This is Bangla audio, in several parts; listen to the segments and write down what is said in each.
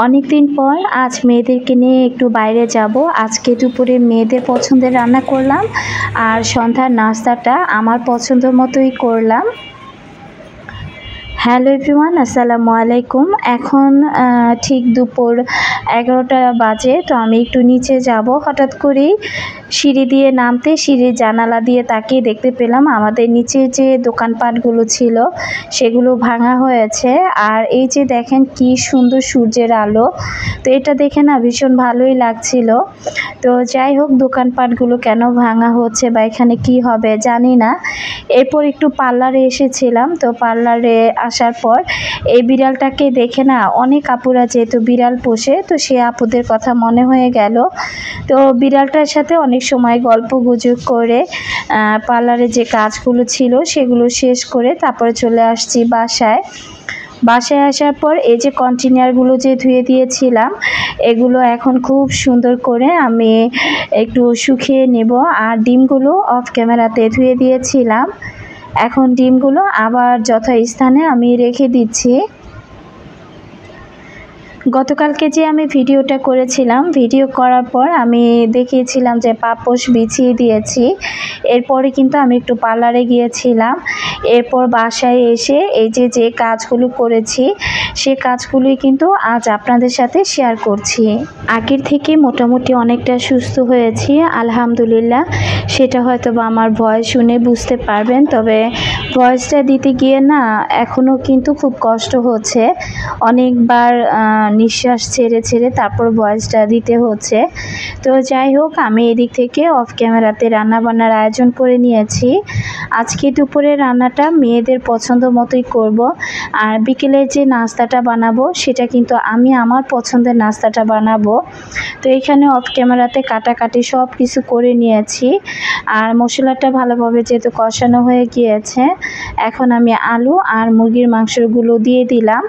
অনেক দিন পর আজ মেয়েদেরকে নিয়ে একটু বাইরে যাব। আজকে দুপুরে মেয়েদের পছন্দের রান্না করলাম আর সন্ধ্যার নাস্তাটা আমার পছন্দ মতোই করলাম। হ্যালো এভরিওয়ান, আসসালামু আলাইকুম। এখন ঠিক দুপুর 11টা বাজে। তো আমি একটু নিচে যাব। হঠাৎ করেই সিঁড়ি দিয়ে নামতে সিঁড়ির জানালা দিয়ে তাকিয়ে দেখতে পেলাম আমাদের নিচে যে দোকানপাটগুলো ছিল সেগুলো ভাঙা হয়েছে। আর এই যে দেখেন কি সুন্দর সূর্যের আলো, তো এটা দেখে না ভীষণ ভালোই লাগছিল। তো যাই হোক, দোকানপাটগুলো কেন ভাঙা হচ্ছে বা এখানে কি হবে জানি না। এরপর একটু পার্লারে এসেছিলাম। তো পার্লারে আসার পর এই বিড়ালটাকে দেখে না অনেক আপুরা যেহেতু বিড়াল পোষে, তো সে আপুদের কথা মনে হয়ে গেল। তো বিড়ালটার সাথে অনেক সময় গল্প গুজব করে পার্লারে যে কাজগুলো ছিল সেগুলো শেষ করে তারপরে চলে আসছি বাসায়। বাসায় আসার পর এই যে কন্টেনারগুলো যে ধুয়ে দিয়েছিলাম এগুলো এখন খুব সুন্দর করে আমি একটু শুকিয়ে নেব। আর ডিমগুলো অফ ক্যামেরাতে ধুয়ে দিয়েছিলাম। এখন ডিমগুলো আবার যথাস্থানে আমি রেখে দিচ্ছি। গতকালকে যে আমি ভিডিওটা করেছিলাম, ভিডিও করার পর আমি দেখিয়েছিলাম যে পাপোশ বিছিয়ে দিয়েছি। এরপরে কিন্তু আমি একটু পার্লারে গিয়েছিলাম। এরপর বাসায় এসে এই যে কাজগুলো করেছি সে কাজগুলোই কিন্তু আজ আপনাদের সাথে শেয়ার করছি। আগের থেকে মোটামুটি অনেকটা সুস্থ হয়েছি আলহামদুলিল্লাহ। সেটা হয়তো বা আমার ভয়েস শুনে বুঝতে পারবেন, তবে ভয়েসটা দিতে গিয়ে না এখনও কিন্তু খুব কষ্ট হচ্ছে। অনেকবার নিঃশ্বাস ছেড়ে ছেড়ে তারপর ভয়েসটা দিতে হচ্ছে। তো যাই হোক, আমি এদিক থেকে অফ ক্যামেরাতে রান্নাবান্নার আয়োজন করে নিয়েছি। আজকে দুপুরে রান্নাটা মেয়েদের পছন্দ মতোই করব। আর বিকেলের যে নাস্তাটা বানাবো সেটা কিন্তু আমি আমার পছন্দের নাস্তাটা বানাবো। তো এখানে অফ ক্যামেরাতে কাটাকাটি সব কিছু করে নিয়েছি। আর মশলাটা ভালোভাবে যেহেতু কষানো হয়ে গিয়েছে, এখন আমি আলু আর মুরগির মাংসগুলো দিয়ে দিলাম।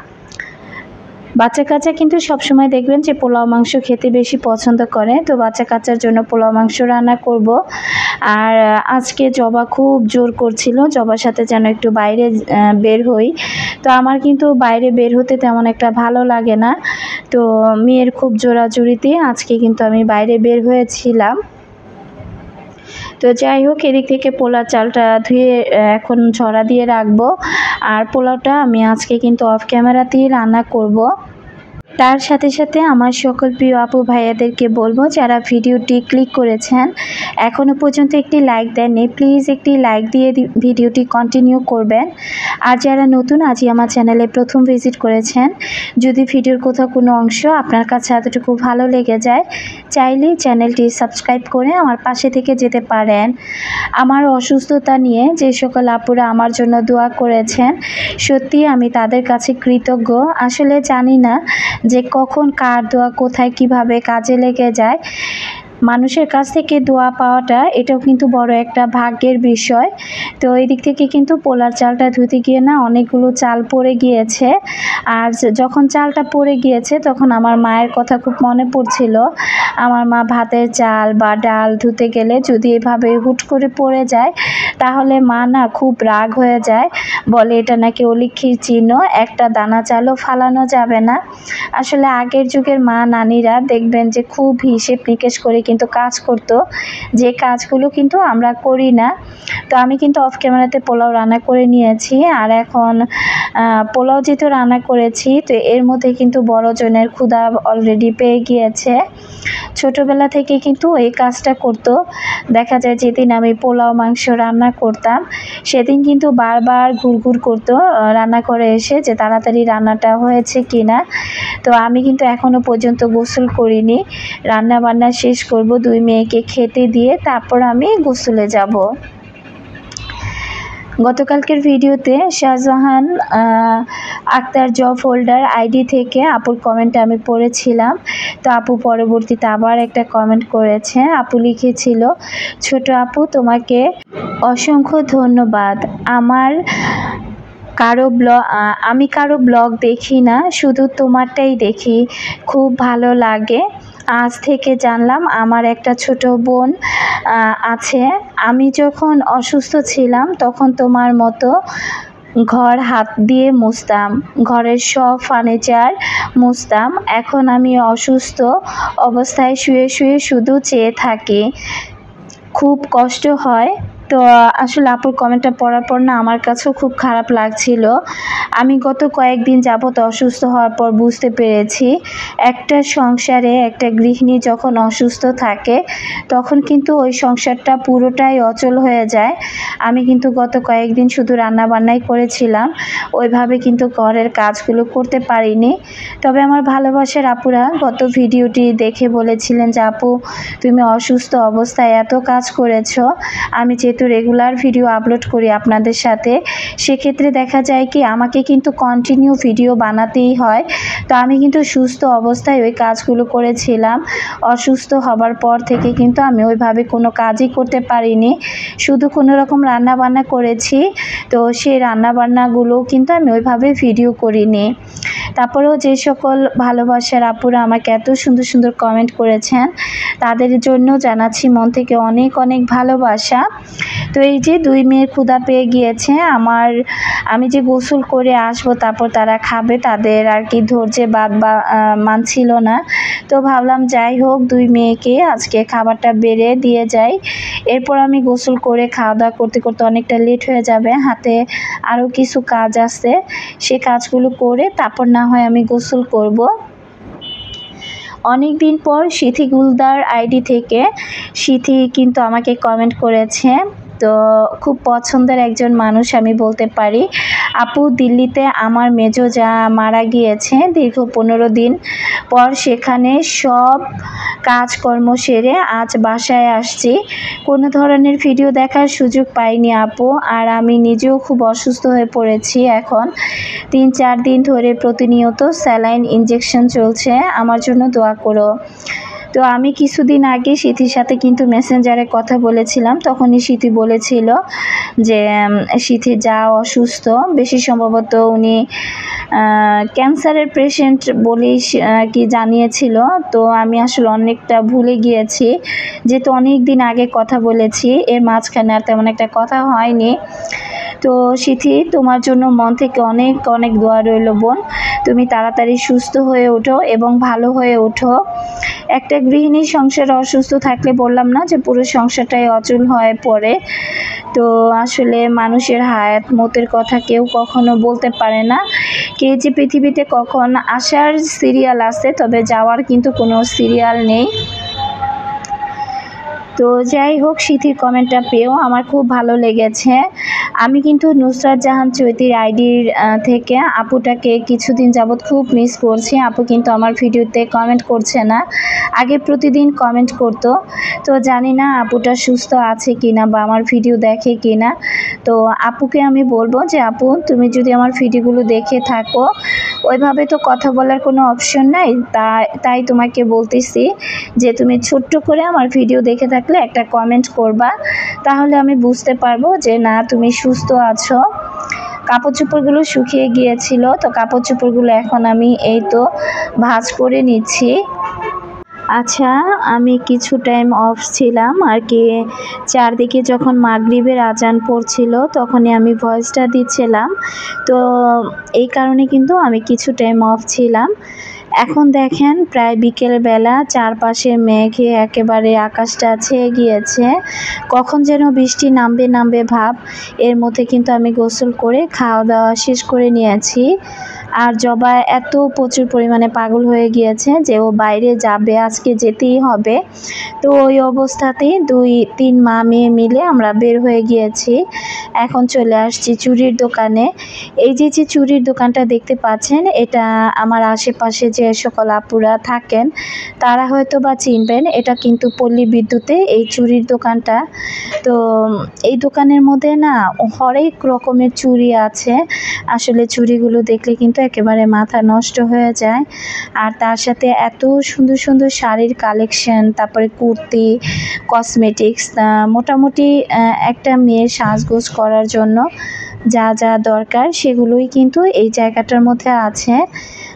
বাচ্চা কাচ্চা কিন্তু সবসময় দেখবেন যে পোলাও মাংস খেতে বেশি পছন্দ করে। তো বাচ্চা কাচ্চার জন্য পোলাও মাংস রান্না করব। আর আজকে জবা খুব জোর করছিল জবার সাথে যেন একটু বাইরে বের হই। তো আমার কিন্তু বাইরে বের হতে তেমন একটা ভালো লাগে না। তো মেয়ের খুব জোরাজুরিতে আজকে কিন্তু আমি বাইরে বের হয়েছিলাম। তো যাই হোক, এদিক থেকে পোলার চালটা ধুয়ে এখন ঝরা দিয়ে রাখবো। আর পোলাওটা আমি আজকে কিন্তু অফ ক্যামেরাতেই রান্না করব। তার সাথে সাথে আমার সকল প্রিয় আপু ভাইয়াদেরকে বলবো যারা ভিডিওটি ক্লিক করেছেন এখনও পর্যন্ত একটি লাইক দেননি, প্লিজ একটি লাইক দিয়ে ভিডিওটি কন্টিনিউ করবেন। আর যারা নতুন আজই আমার চ্যানেলে প্রথম ভিজিট করেছেন, যদি ভিডিওর কোথাও কোনো অংশ আপনার কাছে এতটুকু ভালো লেগে যায়, চাইলে চ্যানেলটি সাবস্ক্রাইব করে আমার পাশে থেকে যেতে পারেন। আমার অসুস্থতা নিয়ে যে সকল আপুরা আমার জন্য দোয়া করেছেন, সত্যি আমি তাদের কাছে কৃতজ্ঞ। আসলে জানি না যে কখন কার দোয়া কোথায় কিভাবে কাজে লেগে যায়। মানুষের কাছ থেকে দোয়া পাওয়াটা এটাও কিন্তু বড় একটা ভাগ্যের বিষয়। তো এই দিক থেকে কিন্তু পোলার চালটা ধুতে গিয়ে না অনেকগুলো চাল পড়ে গিয়েছে। আর যখন চালটা পড়ে গিয়েছে তখন আমার মায়ের কথা খুব মনে পড়ছিল। আমার মা ভাতের চাল বা ডাল ধুতে গেলে যদি এভাবে হুট করে পড়ে যায় তাহলে মা না খুব রাগ হয়ে যায়, বলে এটা নাকি অলক্ষীর চিহ্ন, একটা দানা চালও ফালানো যাবে না। আসলে আগের যুগের মা নানিরা দেখবেন যে খুব হিসেব নিকেশ করে কিন্তু কাজ করতো, যে কাজগুলো কিন্তু আমরা করি না। তো আমি কিন্তু অফ ক্যামেরাতে পোলাও রান্না করে নিয়েছি। আর এখন পোলাও যেহেতু রান্না করেছি তো এর মধ্যে কিন্তু বড় জনের ক্ষুধা অলরেডি পেয়ে গিয়েছে। ছোটবেলা থেকে কিন্তু এই কাজটা করতো। দেখা যায় যেদিন আমি পোলাও মাংস রান্না করতাম সেদিন কিন্তু বারবার ঘুরঘুর করতো রান্না করে এসে যে তাড়াতাড়ি রান্নাটা হয়েছে কিনা। তো আমি কিন্তু এখনও পর্যন্ত গোসল করিনি, রান্না বান্না শেষ করব, দুই মেয়েকে খেতে দিয়ে তারপর আমি গোসলে যাব। গতকালকের ভিডিওতে Shahjahan Akhtar job holder ID থেকে আপুর কমেন্ট আমি পড়েছিলাম। তো আপু পরবর্তীতে আবার একটা কমেন্ট করেছে। আপু লিখেছিল, ছোট আপু তোমাকে অসংখ্য ধন্যবাদ। আমি কারো ব্লগ দেখি না, শুধু তোমারটাই দেখি, খুব ভালো লাগে। আজ থেকে জানলাম আমার একটা ছোট বোন আছে। আমি যখন অসুস্থ ছিলাম তখন তোমার মতো ঘর হাত দিয়ে মুছতাম, ঘরের সব ফার্নিচার মুছতাম। এখন আমি অসুস্থ অবস্থায় শুয়ে শুয়ে শুধু চেয়ে থাকি, খুব কষ্ট হয়। তো আসলে আপুর কমেন্টটা পড়ার পর না আমার কাছেও খুব খারাপ লাগছিল। আমি গত কয়েকদিন যাবত অসুস্থ হওয়ার পর বুঝতে পেরেছি একটা সংসারে একটা গৃহিণী যখন অসুস্থ থাকে তখন কিন্তু ওই সংসারটা পুরোটাই অচল হয়ে যায়। আমি কিন্তু গত কয়েকদিন শুধু রান্নাবান্নাই করেছিলাম, ওইভাবে কিন্তু ঘরের কাজগুলো করতে পারিনি। তবে আমার ভালোবাসার আপুরা গত ভিডিওটি দেখে বলেছিলেন যে আপু তুমি অসুস্থ অবস্থায় এত কাজ করেছো। আমি যেহেতু রেগুলার ভিডিও আপলোড করি আপনাদের সাথে, সেক্ষেত্রে দেখা যায় কি আমাকে কিন্তু কন্টিনিউ ভিডিও বানাতেই হয়। তো আমি কিন্তু সুস্থ অবস্থায় ওই কাজগুলো করেছিলাম, অসুস্থ হবার পর থেকে কিন্তু আমি ওইভাবে কোনো কাজই করতে পারিনি, শুধু কোনো রকম রান্না বান্না করেছি। তো সেই রান্নাবান্নাগুলো কিন্তু আমি ওইভাবে ভিডিও করিনি। তারপরেও যে সকল ভালোবাসার আপুরা আমাকে এত সুন্দর সুন্দর কমেন্ট করেছেন তাদের জন্য জানাচ্ছি মন থেকে অনেক অনেক ভালোবাসা। তো এই যে 2 মেয়ের ক্ষুধা পেয়ে গিয়েছে, আমি যে গোসল করে আসবো তারপর তারা খাবে, তাদের আর কি ধৈর্যে বাদ বা মানছিল না। তো ভাবলাম যাই হোক 2 মেয়েকে আজকে খাবারটা বেড়ে দিয়ে যাই। এরপর আমি গোসল করে খাওয়া দাওয়া করতে করতে অনেকটা লেট হয়ে যাবে, হাতে আরও কিছু কাজ আছে, সে কাজগুলো করে তারপর না হয় আমি গোসল করব। অনেক দিন পর সিথি গুলদার আইডি থেকে সিথি কিন্তু আমাকে কমেন্ট করেছে। তো খুব পছন্দের একজন মানুষ আমি বলতে পারি। আপু দিল্লিতে আমার মেজো যা মারা গিয়েছে দীর্ঘ 15 দিন পর, সেখানে সব কাজকর্ম সেরে আজ বাসায় আসছি। কোনো ধরনের ভিডিও দেখার সুযোগ পাইনি আপু, আর আমি নিজেও খুব অসুস্থ হয়ে পড়েছি। এখন 3-4 দিন ধরে প্রতিনিয়ত স্যালাইন ইঞ্জেকশন চলছে, আমার জন্য দোয়া করো। তো আমি কিছুদিন আগে সিথির সাথে কিন্তু মেসেঞ্জারে কথা বলেছিলাম, তখনই সিথি বলেছিল যে সিথির যা অসুস্থ, বেশি সম্ভবত উনি ক্যান্সারের পেশেন্ট বলেই কি জানিয়েছিল। তো আমি আসলে অনেকটা ভুলে গিয়েছি, যেহেতু অনেক দিন আগে কথা বলেছি, এর মাঝখানে আর তেমন একটা কথা হয়নি। তো সিথি তোমার জন্য মন থেকে অনেক অনেক দোয়া রইল বোন, তুমি তাড়াতাড়ি সুস্থ হয়ে ওঠো এবং ভালো হয়ে ওঠো। একটা গৃহিণীর সংসারে অসুস্থ থাকলে বললাম না যে পুরো সংসারটাই অচল হয়ে পড়ে। তো আসলে মানুষের হায়াত মতের কথা কেউ কখনো বলতে পারে না, কে যে পৃথিবীতে কখন আসার সিরিয়াল আছে, তবে যাওয়ার কিন্তু কোনো সিরিয়াল নেই। তো যাই হোক সিথির কমেন্টটা পেয়েও আমার খুব ভালো লেগেছে। আমি কিন্তু নুসরাত জাহান চৈতির আইডির থেকে আপুটাকে কিছুদিন যাবৎ খুব মিস করছি। আপু কিন্তু আমার ভিডিওতে কমেন্ট করছে না, আগে প্রতিদিন কমেন্ট করতো। তো জানি না আপুটা সুস্থ আছে কিনা বা আমার ভিডিও দেখে কিনা। তো আপুকে আমি বলবো যে আপু তুমি যদি আমার ভিডিওগুলো দেখে থাকো, ওইভাবে তো কথা বলার কোনো অপশন নাই, তাই তোমাকে বলতেছি যে তুমি ছোট্ট করে আমার ভিডিও দেখে থাকলে একটা কমেন্ট করবা, তাহলে আমি বুঝতে পারবো যে না তুমি সুস্থ আছো। কাপড় চোপড়গুলো শুকিয়ে গিয়েছিল, তো কাপড় চোপড়গুলো এখন আমি এই তো ভাঁজ করে নিচ্ছি। আচ্ছা আমি কিছু টাইম অফ ছিলাম আর কি, চারদিকে যখন মাগরিবের আজান পড়ছিল তখনই আমি ভয়েসটা দিচ্ছিলাম। তো এই কারণে কিন্তু আমি কিছু টাইম অফ ছিলাম। এখন দেখেন প্রায় বিকেলবেলা, চারপাশে মেঘে একেবারে আকাশটা ছেয়ে গিয়েছে, কখন যেন বৃষ্টি নামবে নামবে ভাব। এর মধ্যে কিন্তু আমি গোসল করে খাওয়া দাওয়া শেষ করে নিয়েছি। আর জবা এত প্রচুর পরিমাণে পাগল হয়ে গিয়েছে যে ও বাইরে যাবে, আজকে যেতেই হবে। তো ওই অবস্থাতেই 2-3 মা মেয়ে মিলে আমরা বের হয়ে গিয়েছি। এখন চলে আসছি চুড়ির দোকানে। এই যে যে চুড়ির দোকানটা দেখতে পাচ্ছেন, এটা আমার আশেপাশে যে সকল আপুরা থাকেন তারা হয়তো বা চিনবেন, এটা কিন্তু পল্লী বিদ্যুতে এই চুড়ির দোকানটা। তো এই দোকানের মধ্যে না হরেক রকমের চুড়ি আছে, আসলে চুড়িগুলো দেখলে কিন্তু একেবারে মাথা নষ্ট হয়ে যায়। আর তার সাথে এত সুন্দর সুন্দর শাড়ির কালেকশন, তারপরে কুর্তি, কসমেটিক্স, মোটামুটি একটা মেয়ের সাজগোজ করার জন্য যা যা দরকার সেগুলোই কিন্তু এই জায়গাটার মধ্যে আছে।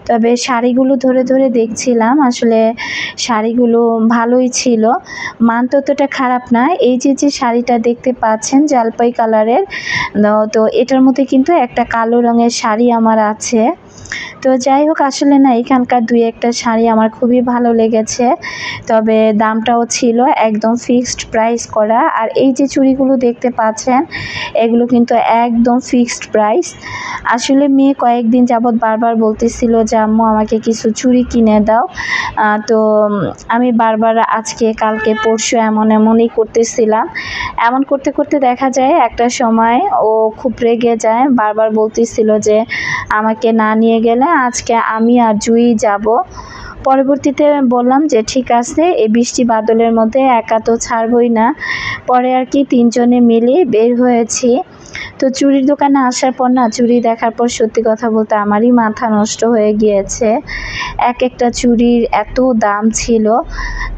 তবে শাড়িগুলো ধরে ধরে দেখছিলাম, আসলে শাড়িগুলো ভালোই ছিল, মান ততটা খারাপ না। এই যে শাড়িটা দেখতে পাচ্ছেন জলপাই কালারের, তো এটার মধ্যে কিন্তু একটা কালো রঙের শাড়ি আমার আছে। তো যাই হোক, আসলে না এখানকার দুই একটা শাড়ি আমার খুবই ভালো লেগেছে, তবে দামটাও ছিল একদম ফিক্সড প্রাইস করা। আর এই যে চুড়িগুলো দেখতে পাচ্ছেন এগুলো কিন্তু একদম ফিক্সড প্রাইস। আসলে মেয়ে কয়েকদিন যাবৎ বারবার বলতেছিল যে আম্মু আমাকে কিছু চুড়ি কিনে দাও, তো আমি বারবার আজকে কালকে পরশু এমনই করতেছিলাম। এমন করতে করতে দেখা যায় একটা সময় ও খুব রেগে যায়, বারবার বলতেছিল যে আমাকে না নিয়ে গেলে আজকে আমি আর জুই যাব। পরবর্তীতে বললাম যে ঠিক আছে, এই বৃষ্টি বাদলের মধ্যে একা তো ছাড়বই না। পরে আর কি তিনজনে মিলে বের হয়েছি। তো চুড়ির দোকানে আসার পর না, চুড়ি দেখার পর সত্যি কথা বলতে আমারই মাথা নষ্ট হয়ে গিয়েছে। এক একটা চুড়ির এত দাম ছিল,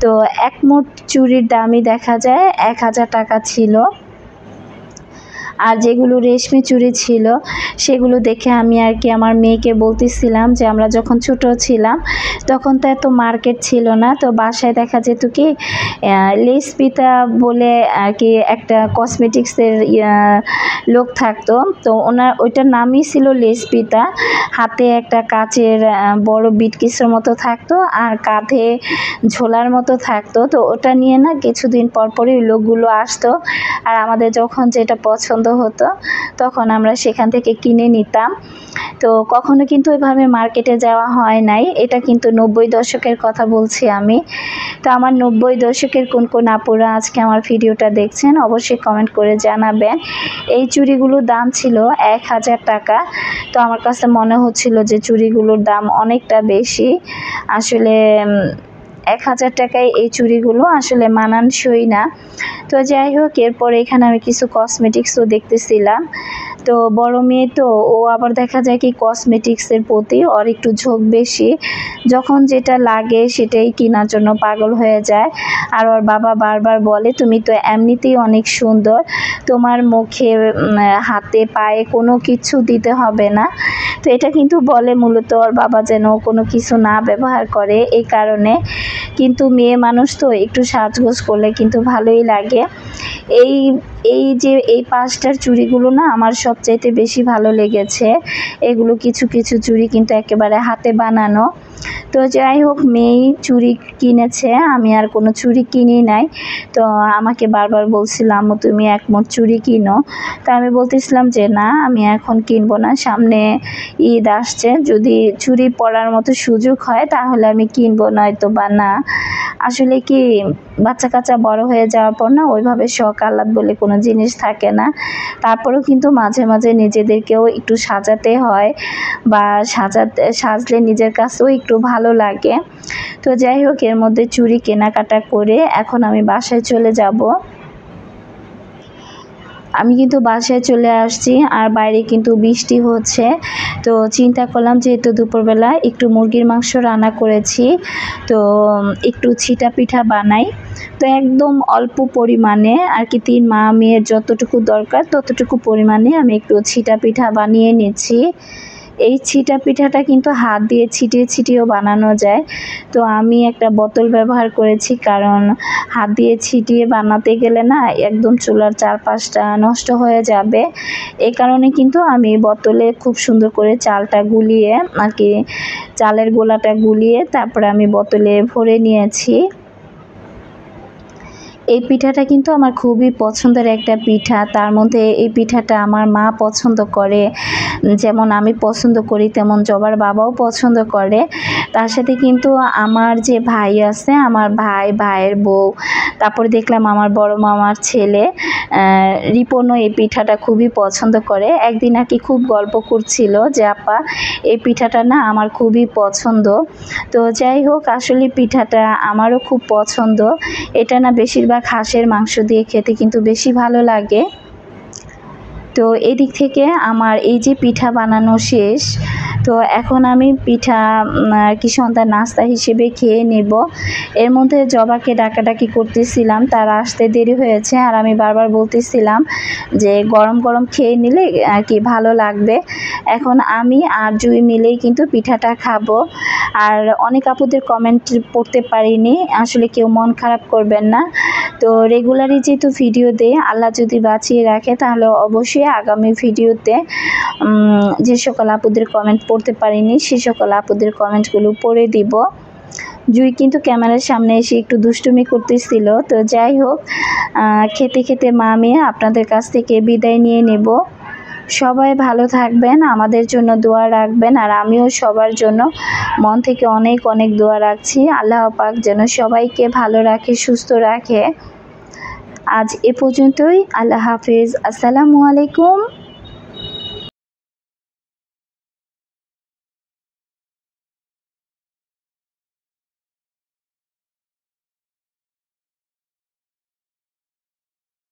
তো এক মোট চুড়ির দামই দেখা যায় 1000 টাকা ছিল। আর যেগুলো রেশমি চুড়ি ছিল সেগুলো দেখে আমি আর কি আমার মেয়েকে বলতেছিলাম যে আমরা যখন ছোট ছিলাম তখন তো এত মার্কেট ছিল না, তো বাসায় দেখা যেত কি লেসপিতা বলে আর কি একটা কসমেটিক্সের লোক থাকতো, তো ওইটার নামই ছিল লেসপিতা। হাতে একটা কাচের বড় বিটকিসের মতো থাকতো আর কাঁধে ঝোলার মতো থাকতো, তো ওটা নিয়ে না কিছুদিন পরপরই লোকগুলো আসতো, আর আমাদের যখন যেটা পছন্দ হতো তখন আমরা সেখান থেকে কিনে নিতাম। তো কখনো কিন্তু ওইভাবে মার্কেটে যাওয়া হয় নাই। এটা কিন্তু 90 দশকের কথা বলছি আমি। তো আমার 90 দশকের কোন কোন আপুরা আজকে আমার ভিডিওটা দেখছেন অবশ্যই কমেন্ট করে জানাবেন। এই চুড়িগুলোর দাম ছিল 1000 টাকা। তো আমার কাছে মনে হচ্ছিল যে চুড়িগুলোর দাম অনেকটা বেশি। আসলে 1000 টাকায় এই চুড়িগুলো আসলে মানানসই না। তো যাই হোক, এরপরে এখানে আমি কিছু কসমেটিক্সও দেখতেছিলাম। তো বড় মেয়ে তো ও আবার দেখা যায় কি কসমেটিক্সের প্রতি ওর একটু ঝোঁক বেশি, যখন যেটা লাগে সেটাই কেনার জন্য পাগল হয়ে যায়। আর ওর বাবা বারবার বলে তুমি তো এমনিতেই অনেক সুন্দর, তোমার মুখে হাতে পায়ে কোনো কিছু দিতে হবে না। তো এটা কিন্তু বলে মূলত ওর বাবা যেন কোনো কিছু না ব্যবহার করে এই কারণে। কিন্তু মেয়ে মানুষ তো একটু সাজগোজ করলে কিন্তু ভালোই লাগে। এই যে এই 5টার চুড়িগুলো না আমার সবচাইতে বেশি ভালো লেগেছে। এগুলো কিছু কিছু চুড়ি কিন্তু একেবারে হাতে বানানো। তো যাই হোক, মেয়েই চুড়ি কিনেছে, আমি আর কোনো চুড়ি কিনি নাই। তো আমাকে বারবার বলছিল আম্মু তুমি এক মোট চুড়ি কিনো। তো আমি বলতেছিলাম যে না আমি এখন কিনবো না, সামনে ঈদ আসছে, যদি চুড়ি পরার মতো সুযোগ হয় তাহলে আমি কিনবো, নয়তো বা না। আসলে কি বাচ্চা কাচ্চা বড় হয়ে যাওয়ার পর না ওইভাবে শখ আহ্লাদ বলে কোনো জিনিস থাকে না। তারপরেও কিন্তু মাঝে মাঝে নিজেদেরকেও একটু সাজাতে হয়, বা সাজলে নিজের কাছেও একটু ভালো লাগে। তো যাই হোক, এর মধ্যে চুড়ি কেনাকাটা করে এখন আমি বাসায় চলে যাব। আমি কিন্তু বাসায় চলে আসছি আর বাইরে কিন্তু বৃষ্টি হচ্ছে। তো চিন্তা করলাম যেহেতু দুপুরবেলা একটু মুরগির মাংস রান্না করেছি, তো একটু ছিটা পিঠা বানাই। তো একদম অল্প পরিমাণে আর কি 3 মা মেয়ের যতটুকু দরকার ততটুকু পরিমাণে আমি একটু ছিটা পিঠা বানিয়ে নিচ্ছি। এই ছিটা পিঠাটা কিন্তু হাত দিয়ে ছিটিয়ে ছিটিয়েও বানানো যায়। তো আমি একটা বোতল ব্যবহার করেছি, কারণ হাত দিয়ে ছিটিয়ে বানাতে গেলে না একদম চুলার চারপাশটা নষ্ট হয়ে যাবে। এই কারণে কিন্তু আমি বোতলে খুব সুন্দর করে চালটা গুলিয়ে আর কি চালের গোলাটা গুলিয়ে তারপরে আমি বোতলে ভরে নিয়েছি। এই পিঠাটা কিন্তু আমার খুবই পছন্দের একটা পিঠা। তার মধ্যে এই পিঠাটা আমার মা পছন্দ করে, যেমন আমি পছন্দ করি তেমন জবার বাবাও পছন্দ করে। তার সাথে কিন্তু আমার যে ভাই আছে, আমার ভাইয়ের বউ, তারপরে দেখলাম আমার বড় মামার ছেলে রিপনও এই পিঠাটা খুবই পছন্দ করে। একদিন আর কি খুব গল্প করছিল যে আপা এই পিঠাটা না আমার খুবই পছন্দ। তো যাই হোক, আসলে পিঠাটা আমারও খুব পছন্দ। এটা না বেশিরভাগ হাঁসের মাংস দিয়ে খেতে কিন্তু বেশি ভালো লাগে। তো এদিক থেকে আমার এই যে পিঠা বানানো শেষ। তো এখন আমি পিঠা কি সন্ধ্যার নাস্তা হিসেবে খেয়ে নেব। এর মধ্যে জবাকে ডাকাডাকি করতেছিলাম, তার আসতে দেরি হয়েছে, আর আমি বারবার বলতেছিলাম যে গরম গরম খেয়ে নিলে কি ভালো লাগবে। এখন আমি আর জুই মিলেই কিন্তু পিঠাটা খাবো। আর অনেক আপুদের কমেন্ট পড়তে পারিনি, আসলে কেউ মন খারাপ করবেন না। তো রেগুলারই যেহেতু ভিডিও দেয়, আল্লাহ যদি বাঁচিয়ে রাখে তাহলে অবশ্যই আগামী ভিডিওতে যে সকল আপুদের কমেন্ট পড়তে পারিনি সে সকল আপুদের কমেন্টগুলো পড়ে দিব। জুই কিন্তু ক্যামেরার সামনে এসে একটু দুষ্টুমি করতেছিল। তো যাই হোক, খেতে খেতে মা মেয়ে আপনাদের কাছ থেকে বিদায় নিয়ে নেব। সবাই ভালো থাকবেন, আমাদের জন্য দোয়া রাখবেন, আর আমিও সবার জন্য মন থেকে অনেক অনেক দোয়া রাখছি। আল্লাহ পাক যেন সবাইকে ভালো রাখে, সুস্থ রাখে। আজ এ পর্যন্তই। আল্লাহ হাফেজ। আসসালামু আলাইকুম।